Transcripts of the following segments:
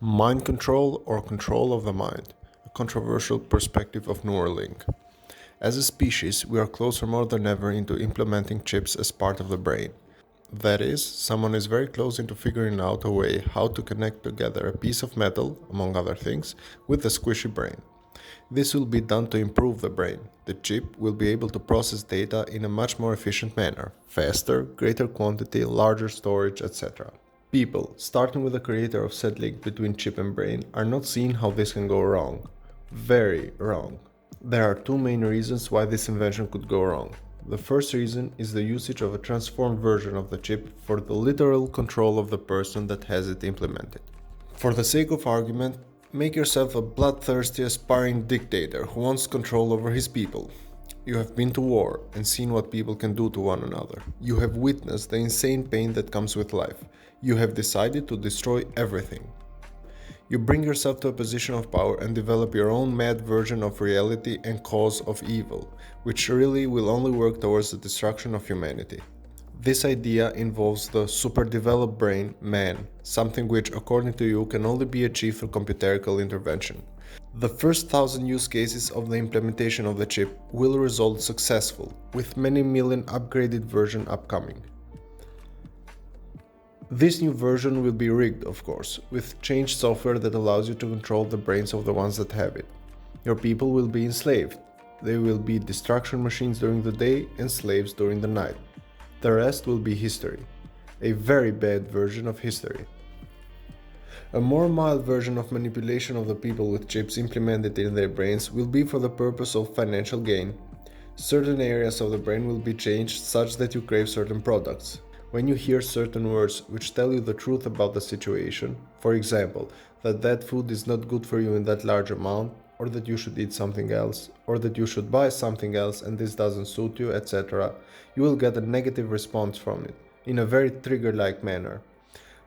Mind control or control of the mind, a controversial perspective of Neuralink. As a species, we are closer more than ever into implementing chips as part of the brain. That is, someone is very close into figuring out a way how to connect together a piece of metal, among other things, with a squishy brain. This will be done to improve the brain. The chip will be able to process data in a much more efficient manner, faster, greater quantity, larger storage, etc. People, starting with the creator of said link between chip and brain, are not seeing how this can go wrong. Very wrong. There are two main reasons why this invention could go wrong. The first reason is the usage of a transformed version of the chip for the literal control of the person that has it implemented. For the sake of argument, make yourself a bloodthirsty aspiring dictator who wants control over his people. You have been to war and seen what people can do to one another. You have witnessed the insane pain that comes with life. You have decided to destroy everything. You bring yourself to a position of power and develop your own mad version of reality and cause of evil, which really will only work towards the destruction of humanity. This idea involves the superdeveloped brain, man, something which, according to you, can only be achieved through computerical intervention. The first 1,000 use cases of the implementation of the chip will result successful, with many million upgraded version upcoming. This new version will be rigged, of course, with changed software that allows you to control the brains of the ones that have it. Your people will be enslaved. They will be destruction machines during the day and slaves during the night. The rest will be history. A very bad version of history. A more mild version of manipulation of the people with chips implemented in their brains will be for the purpose of financial gain. Certain areas of the brain will be changed such that you crave certain products. When you hear certain words which tell you the truth about the situation, for example, that food is not good for you in that large amount, or that you should eat something else, or that you should buy something else and this doesn't suit you, etc., you will get a negative response from it, in a very trigger-like manner.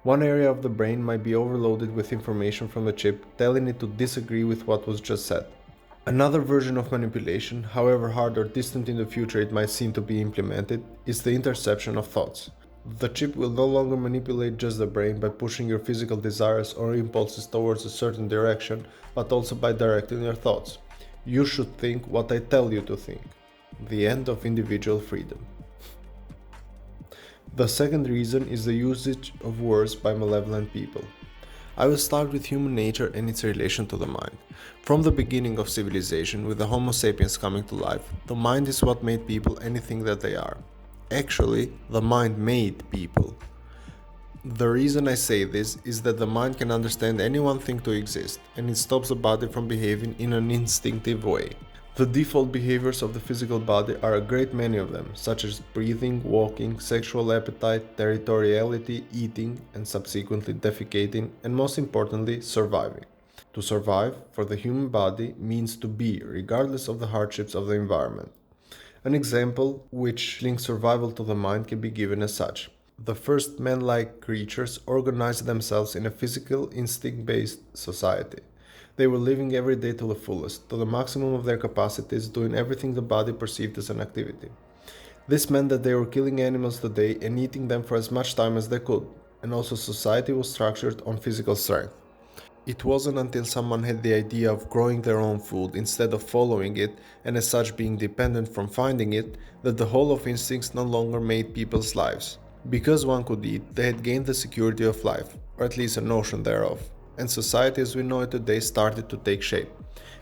One area of the brain might be overloaded with information from the chip telling it to disagree with what was just said. Another version of manipulation, however hard or distant in the future it might seem to be implemented, is the interception of thoughts. The chip will no longer manipulate just the brain by pushing your physical desires or impulses towards a certain direction, but also by directing your thoughts. You should think what I tell you to think. The end of individual freedom. The second reason is the usage of words by malevolent people. I will start with human nature and its relation to the mind. From the beginning of civilization, with the Homo sapiens coming to life, the mind is what made people anything that they are. Actually, the mind made people. The reason I say this is that the mind can understand any one thing to exist, and it stops the body from behaving in an instinctive way. The default behaviors of the physical body are a great many of them, such as breathing, walking, sexual appetite, territoriality, eating, and subsequently defecating, and most importantly, surviving. To survive, for the human body, means to be, regardless of the hardships of the environment. An example which links survival to the mind can be given as such. The first man-like creatures organized themselves in a physical, instinct-based society. They were living every day to the fullest, to the maximum of their capacities, doing everything the body perceived as an activity. This meant that they were killing animals today and eating them for as much time as they could, and also society was structured on physical strength. It wasn't until someone had the idea of growing their own food instead of following it, and as such being dependent from finding it, that the whole of instincts no longer made people's lives. Because one could eat, they had gained the security of life, or at least a notion thereof, and society as we know it today started to take shape.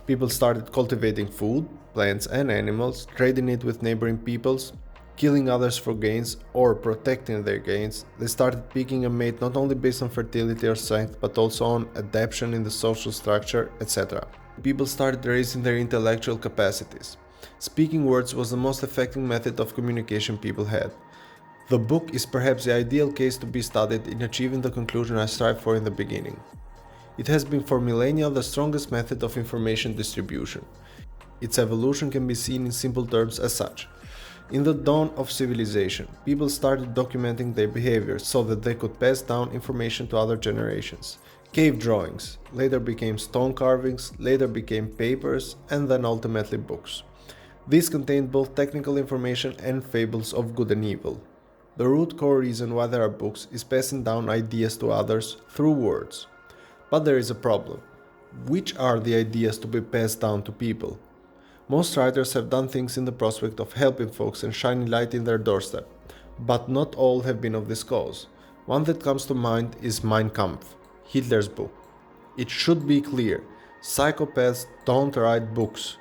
People started cultivating food, plants and animals, trading it with neighboring peoples, killing others for gains or protecting their gains. They started picking a mate not only based on fertility or strength, but also on adaptation in the social structure, etc. People started raising their intellectual capacities. Speaking words was the most effective method of communication people had. The book is perhaps the ideal case to be studied in achieving the conclusion I strived for in the beginning. It has been for millennia the strongest method of information distribution. Its evolution can be seen in simple terms as such. In the dawn of civilization, people started documenting their behaviors so that they could pass down information to other generations. Cave drawings later became stone carvings, later became papers, and then ultimately books. These contained both technical information and fables of good and evil. The root core reason why there are books is passing down ideas to others through words. But there is a problem. Which are the ideas to be passed down to people? Most writers have done things in the prospect of helping folks and shining light in their doorstep, but not all have been of this cause. One that comes to mind is Mein Kampf, Hitler's book. It should be clear, psychopaths don't write books.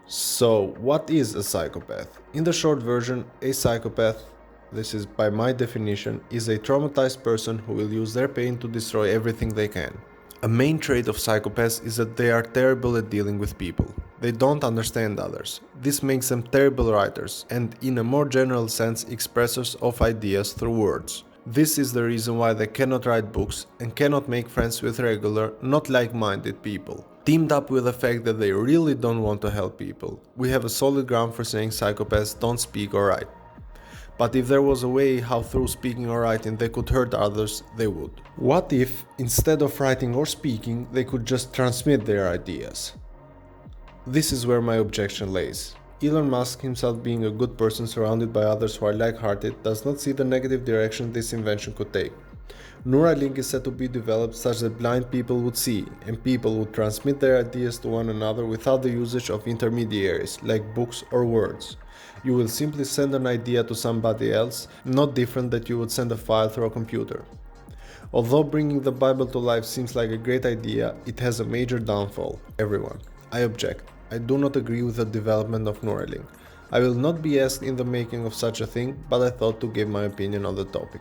So, what is a psychopath? In the short version, a psychopath, this is by my definition, is a traumatized person who will use their pain to destroy everything they can. A main trait of psychopaths is that they are terrible at dealing with people. They don't understand others. This makes them terrible writers and, in a more general sense, expressors of ideas through words. This is the reason why they cannot write books and cannot make friends with regular, not like-minded people. Teamed up with the fact that they really don't want to help people, we have a solid ground for saying psychopaths don't speak or write. But if there was a way how through speaking or writing they could hurt others, they would. What if, instead of writing or speaking, they could just transmit their ideas? This is where my objection lays. Elon Musk, himself being a good person surrounded by others who are like-hearted, does not see the negative direction this invention could take. Neuralink is said to be developed such that blind people would see, and people would transmit their ideas to one another without the usage of intermediaries, like books or words. You will simply send an idea to somebody else, not different that you would send a file through a computer. Although bringing the Bible to life seems like a great idea, it has a major downfall. Everyone. I object. I do not agree with the development of Neuralink. I will not be asked in the making of such a thing, but I thought to give my opinion on the topic.